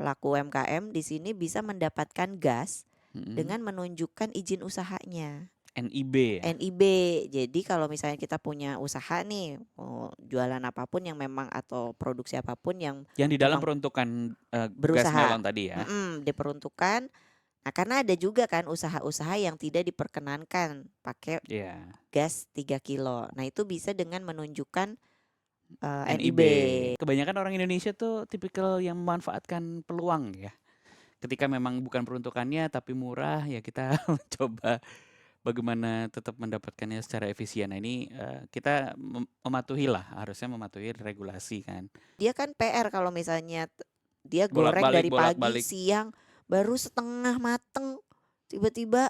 pelaku UMKM di sini bisa mendapatkan gas Mm-mm. dengan menunjukkan izin usahanya. NIB ya. NIB. Jadi kalau misalnya kita punya usaha nih, mau jualan apapun yang memang atau produksi apapun yang Yang di dalam memang peruntukan gas berusaha, melon tadi ya. diperuntukkan. Nah, karena ada juga kan usaha-usaha yang tidak diperkenankan pakai Iya. gas 3 kilo. Nah, itu bisa dengan menunjukkan NIB. NIB. Kebanyakan orang Indonesia tuh tipikal yang memanfaatkan peluang ya. Ketika memang bukan peruntukannya tapi murah ya kita mencoba bagaimana tetap mendapatkannya secara efisien. Nah ini kita mematuhi lah, harusnya mematuhi regulasi kan. Dia kan PR kalau misalnya dia goreng Bolak-balik, dari pagi, bolak-balik. siang, baru setengah mateng, tiba-tiba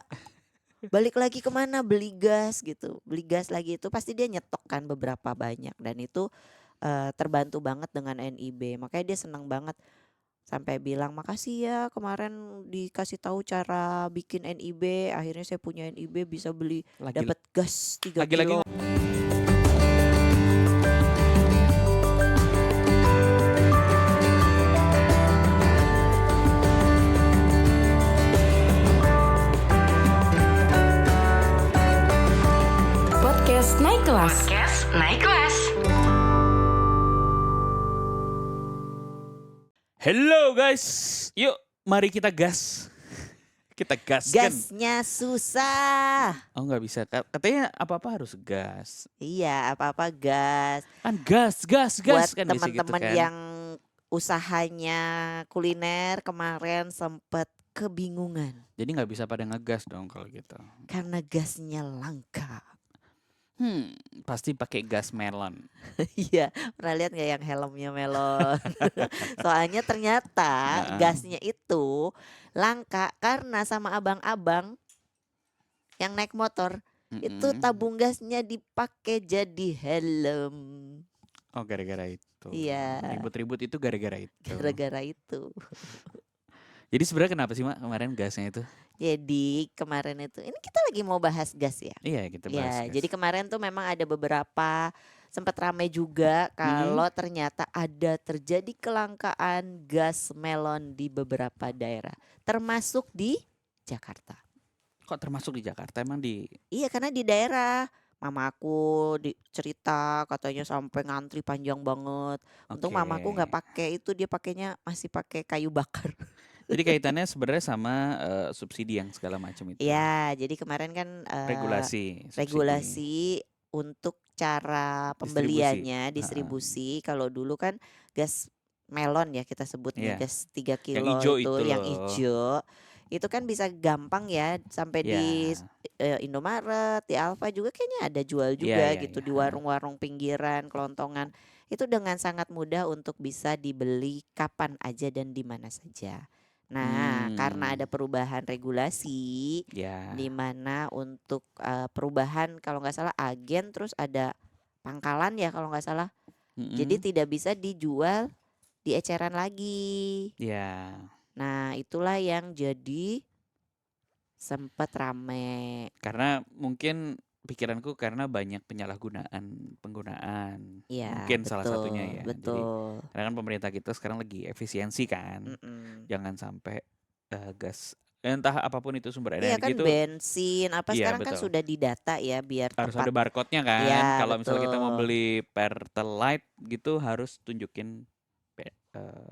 balik lagi kemana beli gas gitu, beli gas lagi, itu pasti dia nyetok kan beberapa banyak, dan itu terbantu banget dengan NIB, makanya dia senang banget sampai bilang makasih ya kemarin dikasih tahu cara bikin NIB, akhirnya saya punya NIB bisa beli Lagi dapat gas 3 lagi kilo. Podcast Naik Kelas. Podcast Naik Kelas. Hello guys, yuk mari kita gas. Kita gaskan. Gasnya susah. Oh nggak bisa, katanya apa-apa harus gas. Iya, apa-apa gas. Kan gas Buat kan biasa gitu teman-teman kan. yang usahanya kuliner kemarin sempet kebingungan Jadi nggak bisa pada ngegas dong kalau gitu. karena gasnya langka. Pasti pakai gas melon. Iya, pernah lihat nggak yang helmnya melon? Soalnya ternyata Heeh. gasnya itu langka karena sama abang-abang yang naik motor itu Mm-mm. tabung gasnya dipakai jadi helm. Oh gara-gara itu. Iya. Ribut-ribut itu gara-gara itu. Gara-gara itu. Jadi sebenarnya kenapa sih Mak kemarin gasnya itu? Jadi kemarin itu, ini kita lagi mau bahas gas ya. Iya kita bahas Ya, gas. jadi kemarin tuh memang ada beberapa sempat ramai juga kalau ternyata ada terjadi kelangkaan gas melon di beberapa daerah, termasuk di Jakarta. Kok termasuk di Jakarta emang di? Iya, karena di daerah mamaku cerita katanya sampai ngantri panjang banget. Untung Oke. mamaku nggak pakai itu, dia pakainya masih pakai kayu bakar. Jadi kaitannya sebenarnya sama subsidi yang segala macam itu. Ya, jadi kemarin kan Regulasi. Subsidi. regulasi untuk cara pembeliannya, distribusi. Kalau dulu kan gas melon ya kita sebutnya, Iya. gas 3 Yang kilo ijo itu, itu yang loh. ijo. Itu kan bisa gampang ya sampai di Indomaret, di Alfa juga kayaknya ada jual juga Iya, gitu, iya. di warung-warung pinggiran, kelontongan. Itu dengan sangat mudah untuk bisa dibeli kapan aja dan di mana saja. Nah, karena ada perubahan regulasi, Ya. di mana untuk perubahan kalau nggak salah agen, terus ada pangkalan ya kalau nggak salah. Jadi tidak bisa dijual di eceran lagi. Ya. Nah, itulah yang jadi sempat rame. Karena mungkin pikiranku karena banyak penyalahgunaan penggunaan. Ya, Mungkin salah satunya ya. betul. Jadi karena kan pemerintah kita sekarang lagi efisiensi kan. Jangan sampai gas entah apapun itu sumber Iya energi kan, itu bensin apa iya, sekarang kan betul. sudah didata ya biar Harus tepat. ada barcode-nya kan. Iya, Kalau misalnya kita mau betul. beli Pertalite gitu harus tunjukin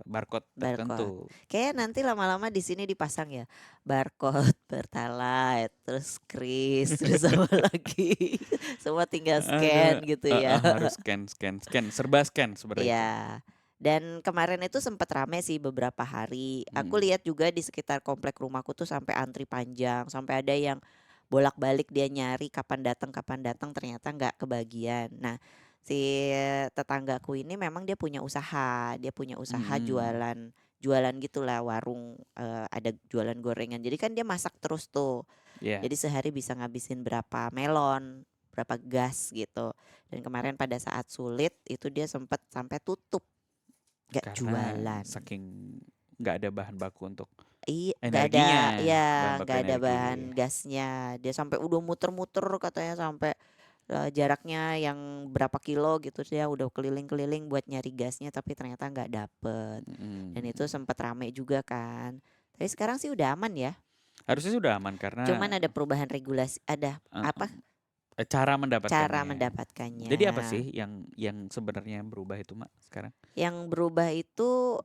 barcode tertentu. Kayak nanti lama-lama di sini dipasang ya barcode Pertalite, terus kris, terus apa lagi, semua tinggal scan gitu ya. Harus scan, serba scan sebenarnya itu. Iya. Dan kemarin itu sempat rame sih beberapa hari. Aku lihat juga di sekitar komplek rumahku tuh sampai antri panjang, sampai ada yang bolak-balik dia nyari kapan datang ternyata nggak kebagian. Nah, si tetanggaku ini memang dia punya usaha jualan gitulah, warung, ada jualan gorengan. Jadi kan dia masak terus tuh. Yeah. Jadi sehari bisa ngabisin berapa melon, berapa gas gitu. Dan kemarin pada saat sulit itu dia sempat sampai tutup. Gak jualan. Saking nggak ada bahan baku untuk energinya. Nggak ada, nggak ada bahan gasnya. Dia sampai udah muter-muter katanya sampai jaraknya yang berapa kilo gitu, dia udah keliling-keliling buat nyari gasnya tapi ternyata nggak dapet. Dan itu sempat rame juga kan. Tapi sekarang sih udah aman ya. Harusnya sudah aman karena Cuman ada perubahan regulasi, ada apa cara cara mendapatkannya. mendapatkannya. Jadi apa sih yang sebenarnya berubah itu, Mak, sekarang? Yang berubah itu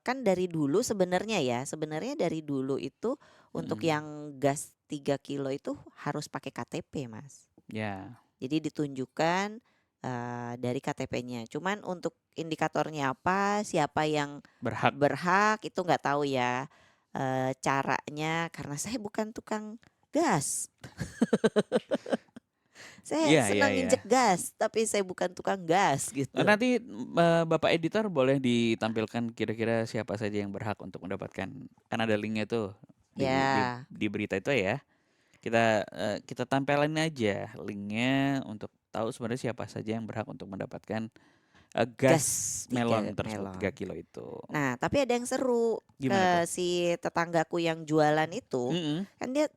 kan dari dulu sebenarnya ya, sebenarnya dari dulu itu untuk yang gas 3 kilo itu harus pakai KTP, Mas. Ya, Jadi ditunjukkan dari KTP-nya. Cuman untuk indikatornya apa, siapa yang berhak. berhak itu nggak tahu ya. Caranya karena saya bukan tukang gas. Saya Iya, iya, senang iya. injek gas, tapi saya bukan tukang gas gitu. Nanti Bapak editor boleh ditampilkan kira-kira siapa saja yang berhak untuk mendapatkan. Kan ada linknya tuh Ya, di berita itu ya. Kita tampilin aja linknya untuk tahu sebenarnya siapa saja yang berhak untuk mendapatkan gas gas melon 3 tersebut melon. 3 kilo itu. Nah, tapi ada yang seru Gimana tuh? si tetanggaku yang jualan itu, kan dia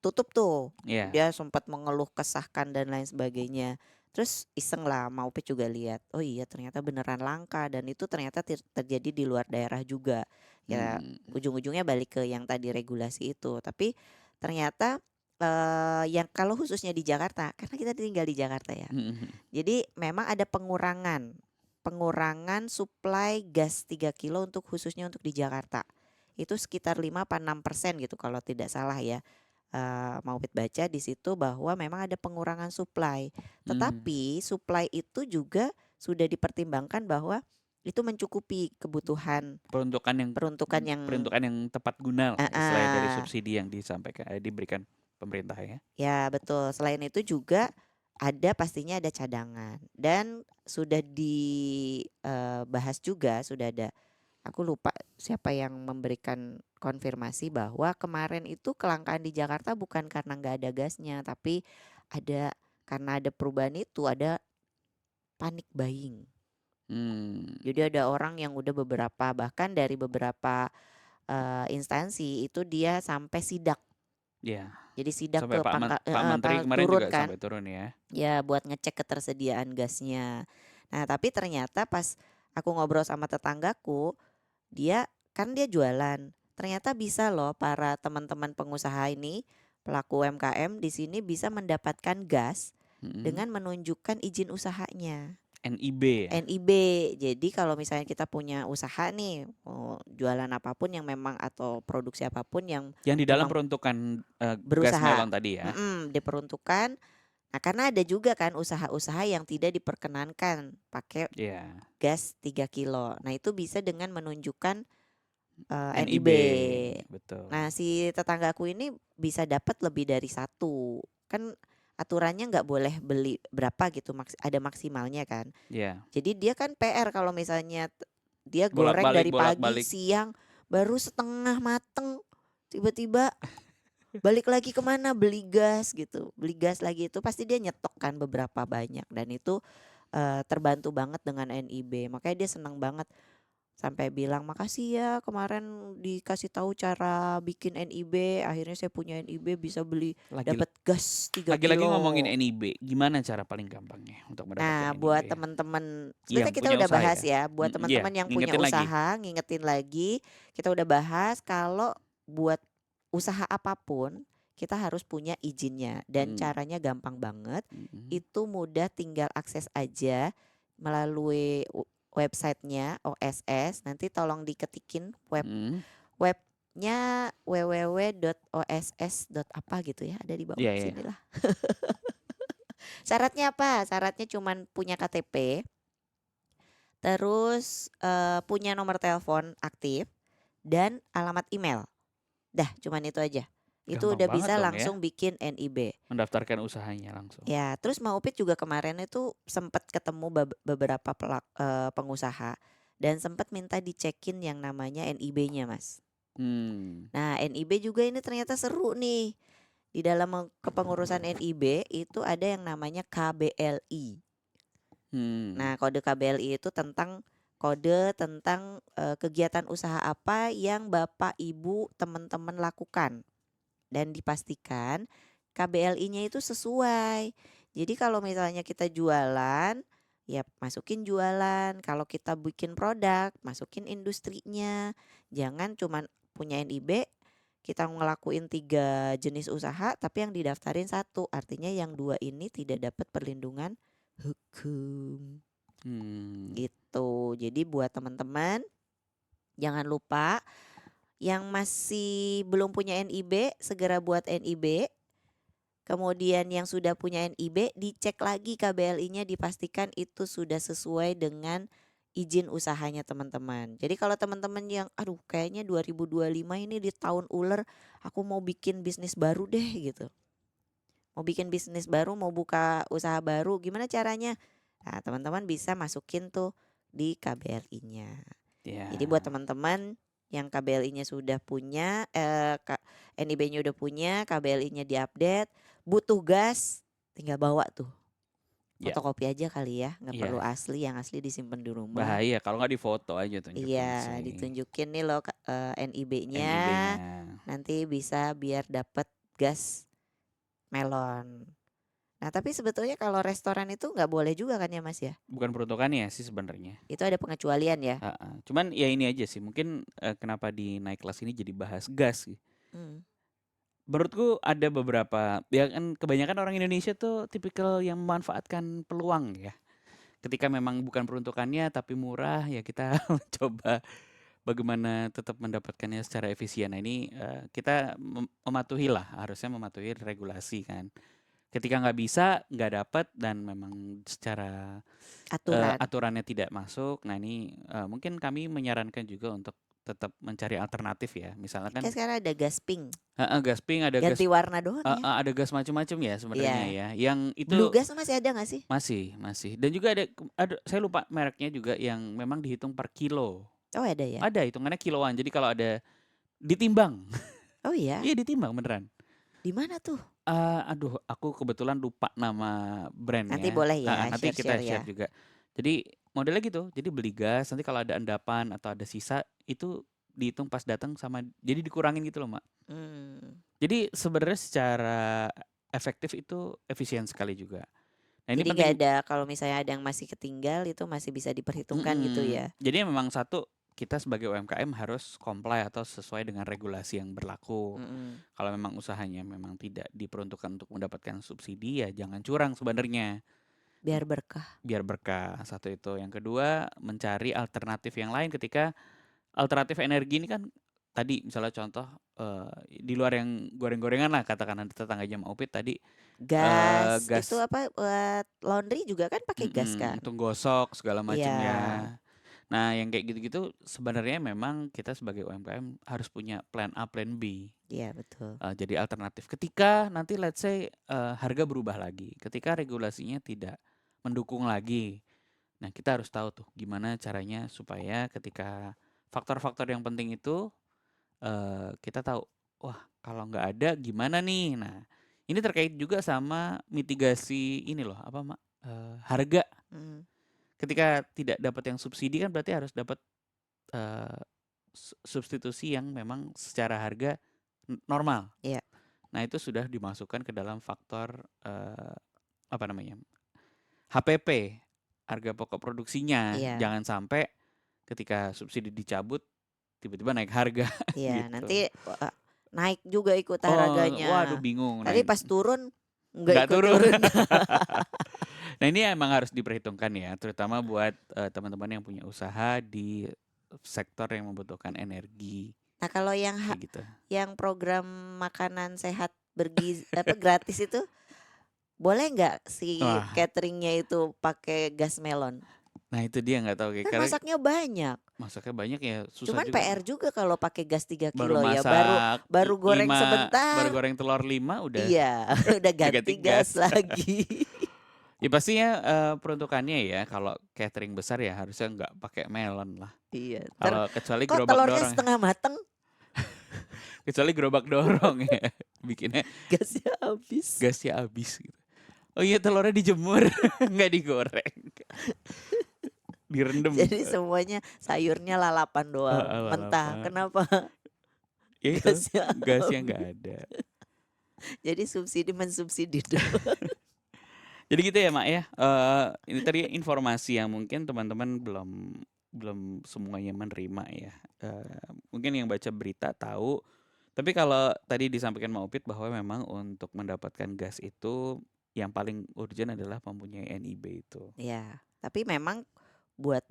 tutup tuh. Iya. Dia sempat mengeluh kesahkan dan lain sebagainya. Terus iseng lah, Maupit juga lihat. Oh iya, ternyata beneran langka dan itu ternyata terjadi di luar daerah juga. Ya, ujung-ujungnya balik ke yang tadi regulasi itu. Tapi ternyata yang kalau khususnya di Jakarta, karena kita tinggal di Jakarta ya. Jadi memang ada pengurangan suplai gas 3 kilo untuk khususnya untuk di Jakarta. Itu sekitar 5-6% gitu kalau tidak salah ya. Maupit baca di situ bahwa memang ada pengurangan suplai. Tetapi suplai itu juga sudah dipertimbangkan bahwa itu mencukupi kebutuhan peruntukan yang tepat guna lah, istilahnya dari Ah, subsidi yang diberikan pemerintah ya. ya betul. Selain itu juga pastinya ada cadangan dan sudah dibahas juga, sudah ada, aku lupa siapa yang memberikan konfirmasi bahwa kemarin itu kelangkaan di Jakarta bukan karena nggak ada gasnya, tapi karena ada perubahan itu, ada panic buying. Jadi ada orang yang udah bahkan dari beberapa instansi itu dia sampai sidak. Ya. Jadi sidak Sampai ke Pak Menteri kemarin turun juga kan. sampai turun ya. Ya, buat ngecek ketersediaan gasnya. Nah, tapi ternyata pas aku ngobrol sama tetanggaku, dia jualan. Ternyata bisa loh para teman-teman pengusaha ini, pelaku UMKM di sini bisa mendapatkan gas dengan menunjukkan izin usahanya. NIB ya. NIB. Jadi kalau misalnya kita punya usaha nih, mau jualan apapun yang memang atau produksi apapun yang Yang di dalam memang peruntukan gas berusaha, melon tadi ya. diperuntukkan. Nah, karena ada juga kan usaha-usaha yang tidak diperkenankan pakai Iya. gas 3 kilo. Nah, itu bisa dengan menunjukkan NIB. Betul. Nah, si tetanggaku ini bisa dapat lebih dari satu. Kan aturannya nggak boleh beli berapa gitu, ada maksimalnya kan. Iya. Jadi dia kan PR kalau misalnya dia goreng dari pagi, siang, baru setengah mateng, tiba-tiba balik lagi kemana beli gas gitu, beli gas lagi, itu pasti dia nyetok kan beberapa banyak dan itu terbantu banget dengan NIB. Makanya dia senang banget sampai bilang makasih ya kemarin dikasih tahu cara bikin NIB, akhirnya saya punya NIB bisa beli dapat gas 3 kilo. Lagi-lagi ngomongin NIB, gimana cara paling gampangnya untuk mendapatkan Nah, NIB? buat teman-teman, sebenarnya Yang kita punya udah usaha bahas ya? ya, buat teman-teman yang punya ngingetin lagi. usaha, ngingetin lagi, kita udah bahas kalau buat usaha apapun kita harus punya izinnya dan caranya gampang banget. Itu mudah, tinggal akses aja melalui websitenya OSS. Nanti tolong diketikin webnya www.oss.apa gitu ya, ada di bawah sini lah. Syaratnya apa? Syaratnya cuman punya KTP, terus punya nomor telepon aktif dan alamat email. Dah, cuman itu aja. Itu Gampang udah banget bisa dong ya. langsung bikin NIB. Mendaftarkan usahanya langsung. Ya, terus Maupit juga kemarin itu sempat ketemu beberapa pengusaha dan sempat minta dicekin yang namanya NIB-nya, Mas. Nah, NIB juga ini ternyata seru nih. Di dalam kepengurusan NIB itu ada yang namanya KBLI. Nah, kode KBLI itu kode tentang kegiatan usaha apa yang Bapak, Ibu, teman-teman lakukan. Dan dipastikan KBLI-nya itu sesuai. Jadi kalau misalnya kita jualan, ya masukin jualan. Kalau kita bikin produk, masukin industrinya. Jangan cuman punya NIB, kita ngelakuin 3 jenis usaha, tapi yang didaftarin 1. Artinya yang 2 ini tidak dapat perlindungan hukum. Gitu. Jadi buat teman-teman, jangan lupa yang masih belum punya NIB, segera buat NIB. Kemudian yang sudah punya NIB, dicek lagi KBLI-nya, dipastikan itu sudah sesuai dengan izin usahanya teman-teman. Jadi kalau teman-teman yang aduh kayaknya 2025 ini di tahun ular, aku mau bikin bisnis baru deh gitu. Mau bikin bisnis baru, mau buka usaha baru, gimana caranya? Nah, teman-teman bisa masukin tuh di KBLI-nya. Ya. Jadi buat teman-teman yang KBLI-nya sudah punya, NIB-nya udah punya, KBLI-nya diupdate, butuh gas, tinggal bawa tuh. Ya. Fotokopi aja kali ya, nggak Iya. perlu asli, yang asli disimpan di rumah. Bahaya kalau nggak difoto aja tunjukin Iya, sih. ditunjukin nih loh NIB-nya, NIB-nya. nanti bisa biar dapat gas melon. Nah tapi sebetulnya kalau restoran itu nggak boleh juga kan ya Mas ya? Bukan peruntukannya sih sebenarnya. Itu ada pengecualian ya? Cuman ya ini aja sih, mungkin kenapa di naik kelas ini jadi bahas gas sih. Menurutku ada beberapa, ya kan kebanyakan orang Indonesia tuh tipikal yang memanfaatkan peluang ya. Ketika memang bukan peruntukannya tapi murah, ya kita coba bagaimana tetap mendapatkannya secara efisien. Nah ini kita mematuhi lah, harusnya mematuhi regulasi kan. Ketika nggak bisa, nggak dapat dan memang secara aturannya tidak masuk. Nah ini mungkin kami menyarankan juga untuk tetap mencari alternatif ya. Misalnya kan sekarang ada gas pink. Gas pink, ada ganti gas warna doang ya. ada gas macam-macam ya sebenarnya ya. Yang itu Blue gas masih ada nggak sih? Masih. Dan juga ada saya lupa mereknya juga yang memang dihitung per kilo. Oh ada ya? Ada hitungannya kiloan. Jadi kalau ada ditimbang. Oh iya? Iya ditimbang beneran. Di mana tuh? Aduh, aku kebetulan lupa nama brandnya. Nanti boleh ya, nanti kita share ya. juga. Jadi modelnya gitu. Jadi beli gas, nanti kalau ada endapan atau ada sisa itu dihitung pas datang sama, jadi dikurangin gitu loh Mak. Jadi sebenarnya secara efektif itu efisien sekali juga. Nah, ini jadi penting. Gak ada kalau misalnya ada yang masih ketinggal itu masih bisa diperhitungkan gitu ya. Jadi memang satu, kita sebagai UMKM harus comply atau sesuai dengan regulasi yang berlaku. Kalau memang usahanya memang tidak diperuntukkan untuk mendapatkan subsidi, ya jangan curang sebenarnya. Biar berkah. Biar berkah, satu itu. Yang kedua, mencari alternatif yang lain ketika alternatif energi ini kan tadi misalnya contoh di luar yang goreng-gorengan lah, katakan ada tetangganya Mak Upit tadi. Gas itu apa, buat laundry juga kan pakai gas kan. Untuk gosok segala macamnya. Nah, yang kayak gitu-gitu sebenarnya memang kita sebagai UMKM harus punya plan A, plan B. Iya, betul. Jadi alternatif. Ketika nanti let's say harga berubah lagi, ketika regulasinya tidak mendukung lagi. Nah, kita harus tahu tuh gimana caranya supaya ketika faktor-faktor yang penting itu kita tahu, wah kalau nggak ada gimana nih. Nah, ini terkait juga sama mitigasi ini loh, apa Mak? Harga. Ketika tidak dapat yang subsidi kan berarti harus dapat substitusi yang memang secara harga normal. Iya. Nah itu sudah dimasukkan ke dalam faktor HPP, harga pokok produksinya. Iya. Jangan sampai ketika subsidi dicabut tiba-tiba naik harga. Iya, gitu. nanti naik juga ikutan harganya. Waduh bingung. Tapi pas turun nggak turun. Nah ini emang harus diperhitungkan ya, terutama buat teman-teman yang punya usaha di sektor yang membutuhkan energi. Nah kalau yang gitu. Yang program makanan sehat bergizi gratis itu boleh nggak si cateringnya itu pakai gas melon? Nah itu dia nggak tahu kan masaknya banyak. Masaknya banyak ya susah. Cuman juga. PR juga kalau pakai gas 3 baru kilo masak, ya baru goreng sebentar. Baru goreng telur 5 udah. Iya, udah ganti gas lagi. Ya pastinya peruntukannya ya kalau catering besar ya harusnya nggak pakai melon lah. Iya. Kalau kecuali kok gerobak telurnya dorong. setengah mateng. Kecuali gerobak dorong ya, bikinnya gasnya habis gitu. Oh iya telurnya dijemur, nggak digoreng, direndam. Jadi semuanya sayurnya lalapan doang, mentah. Kenapa? Ya itu gasnya nggak ada. Jadi mensubsidi doang. Jadi gitu ya Mak ya. Ini tadi informasi yang mungkin teman-teman belum semuanya menerima ya. Mungkin yang baca berita tahu. Tapi kalau tadi disampaikan Mak Upit bahwa memang untuk mendapatkan gas itu yang paling urgent adalah mempunyai NIB itu. Ya, tapi memang buat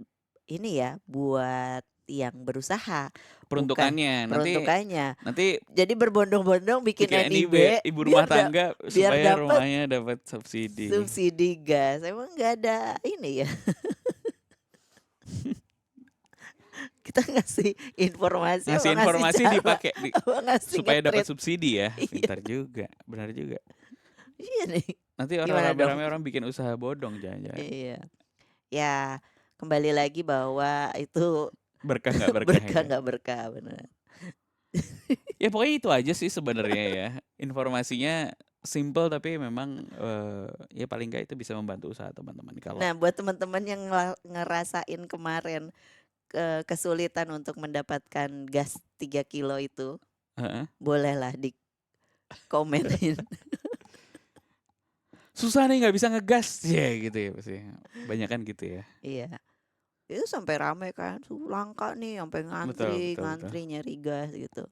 ini ya, buat yang berusaha, bukan Peruntukannya nanti peruntukannya. nanti Jadi berbondong-bondong bikin bikin NIB ibu rumah biar tangga biar supaya dapat rumahnya dapat subsidi. subsidi gas. Emang nggak ada ini ya. Kita ngasih informasi Ngasih apa informasi cara, dipakai apa ngasih supaya dapat nge-treat. subsidi ya. Iya. Pintar juga, benar juga. Iya nih. Nanti orang Gimana dong? rame-rame orang bikin usaha bodong jangan-jangan. Iya. Ya, kembali lagi bahwa itu Berkah nggak berkah berkah ya. nggak berkah, benar. Ya pokoknya itu aja sih sebenarnya ya. Informasinya simple tapi memang ya paling nggak itu bisa membantu usaha teman-teman kalau Nah, buat teman-teman yang ngerasain kemarin kesulitan untuk mendapatkan gas 3 kilo itu, Heeh. bolehlah di komenin. susah nih nggak bisa ngegas ya gitu ya pasti. Banyak kan gitu ya. Iya. Itu sampai rame kan, langka nih sampai Betul. ngantri nyari gas gitu.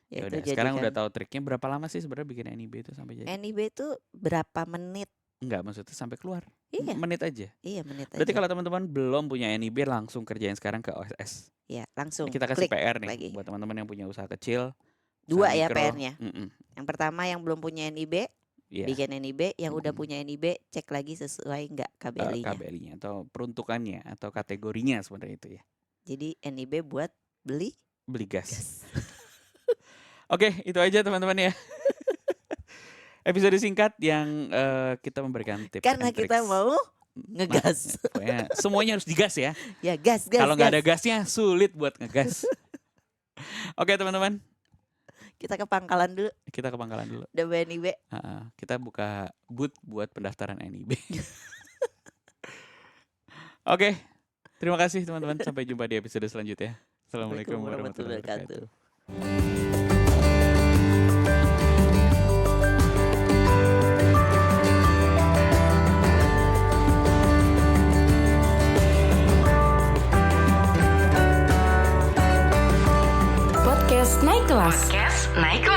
Ya Ya itu udah, jadi sekarang udah kan tahu triknya. Berapa lama sih sebenarnya bikin NIB itu sampai jadi? NIB itu berapa menit? Enggak, maksudnya sampai keluar. Iya, Menit aja. iya menit Berarti aja. kalau teman-teman belum punya NIB langsung kerjain sekarang ke OSS. Ya, langsung Kita kasih klik PR nih lagi. buat teman-teman yang punya usaha kecil, usaha Dua ya mikro. PR-nya. Mm-mm. Yang pertama yang belum punya NIB, Iya. bikin NIB. Yang udah Mm-mm. punya NIB, cek lagi sesuai nggak KBLI-nya. KBLI-nya atau peruntukannya atau kategorinya sebenarnya itu ya. Jadi NIB buat beli Beli gas. gas. Oke, itu aja teman-teman ya. Episode singkat yang kita memberikan tips Karena and kita tricks. mau Nah, ngegas. pokoknya semuanya harus digas ya. Ya gas, gas, Kalau nggak ada gas. gasnya sulit buat ngegas. Oke teman-teman, Kita ke pangkalan dulu, kita ke pangkalan dulu. udah bawa NIB. Kita buka booth buat pendaftaran NIB. Oke, terima kasih teman-teman. Sampai jumpa di episode selanjutnya. Assalamualaikum warahmatullahi wabarakatuh. Podcast Naik Kelas. Podcast Naik Kelas.